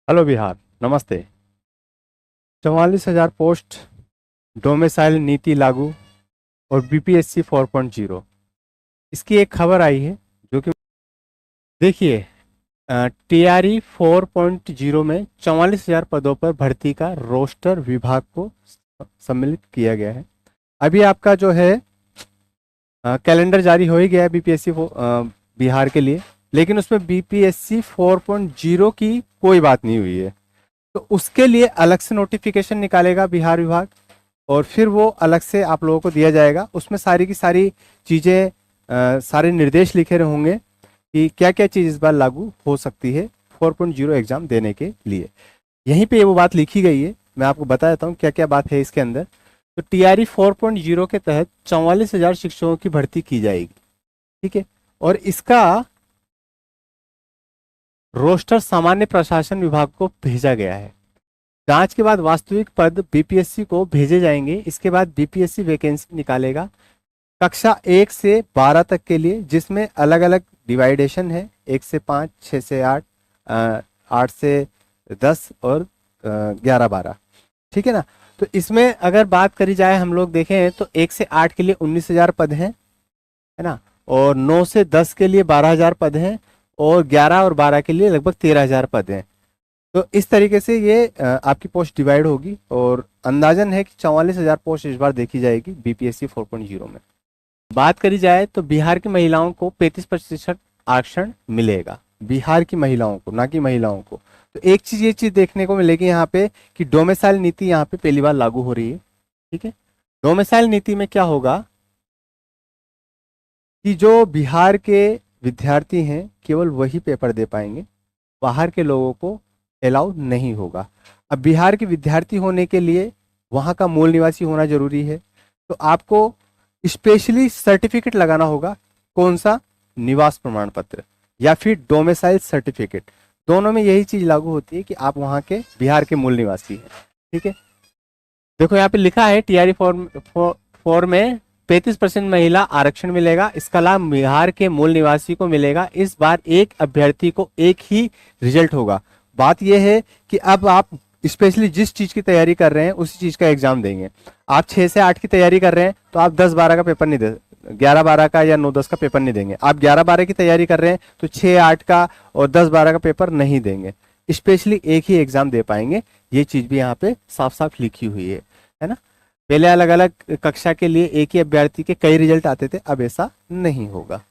Hello Bihar, नमस्ते। 44,000 post, domicile नीति लागू और बीपीएससी 4.0, इसकी एक खबर आई है जो कि देखिए, टीआरई 4.0 में 44,000 पदों पर भर्ती का रोस्टर विभाग को सम्मिलित किया गया है। अभी आपका जो है कैलेंडर जारी हो ही गया है बीपीएससी बिहार के लिए, लेकिन उसमें बीपीएससी 4.0 की कोई बात नहीं हुई है। तो उसके लिए अलग से नोटिफिकेशन निकालेगा बिहार विभाग और फिर वो अलग से आप लोगों को दिया जाएगा। उसमें सारी की सारी चीज़ें, सारे निर्देश लिखे रहे होंगे कि क्या क्या चीज़ इस बार लागू हो सकती है 4.0 एग्जाम देने के लिए। यहीं पे वो बात लिखी गई है, मैं आपको बता देता हूँ क्या क्या बात है इसके अंदर। तो टीआरई 4.0 के तहत 44,000 शिक्षकों की भर्ती की जाएगी, ठीक है। और इसका रोस्टर सामान्य प्रशासन विभाग को भेजा गया है। जांच के बाद वास्तविक पद बीपीएससी को भेजे जाएंगे। इसके बाद बीपीएससी वैकेंसी निकालेगा कक्षा 1 से 12 तक के लिए, जिसमें अलग अलग डिवाइडेशन है, 1 से 5, 6 से 8, 8 से 10 और 11-12, ठीक है ना। तो इसमें अगर बात करी जाए, हम लोग देखें तो 1 से 8 के लिए 19,000 पद हैं, है ना, और 9 से 10 के लिए 12,000 पद हैं, और 11 और 12 के लिए लगभग 13,000 पद हैं। तो इस तरीके से ये आपकी पोस्ट डिवाइड होगी और अंदाजन है कि 44,000 पोस्ट इस बार देखी जाएगी बीपीएससी 4.0 में। बात करी जाए तो बिहार की महिलाओं को 35% आरक्षण मिलेगा, बिहार की महिलाओं को, ना कि महिलाओं को। तो एक चीज, ये चीज देखने को मिलेगी यहाँ पे कि डोमिसाइल नीति यहाँ पे पहली बार लागू हो रही है, ठीक है। डोमिसाइल नीति में क्या होगा कि जो बिहार के विद्यार्थी हैं केवल वही पेपर दे पाएंगे, बाहर के लोगों को अलाउ नहीं होगा। अब बिहार के विद्यार्थी होने के लिए वहाँ का मूल निवासी होना जरूरी है, तो आपको स्पेशली सर्टिफिकेट लगाना होगा। कौन सा? निवास प्रमाण पत्र या फिर डोमिसाइल सर्टिफिकेट। दोनों में यही चीज लागू होती है कि आप वहाँ के बिहार के मूल निवासी हैं, ठीक है। देखो यहाँ पे लिखा है टीआरई फोर में 35% महिला आरक्षण मिलेगा। इसका लाभ बिहार के मूल निवासी को मिलेगा। इस बार एक अभ्यर्थी को एक ही रिजल्ट होगा। बात यह है कि अब आप स्पेशली जिस चीज की तैयारी कर रहे हैं उसी चीज का एग्जाम देंगे। आप 6 से 8 की तैयारी कर रहे हैं तो आप 10-12 का पेपर नहीं दे, 11-12 का या 9-10 का पेपर नहीं देंगे। आप 11-12 की तैयारी कर रहे हैं तो 6-8 का और 10-12 का पेपर नहीं देंगे, स्पेशली एक ही एग्जाम दे पाएंगे। ये चीज भी यहाँ पे साफ साफ लिखी हुई है ना। पहले अलग अलग कक्षा के लिए एक ही अभ्यर्थी के कई रिजल्ट आते थे, अब ऐसा नहीं होगा।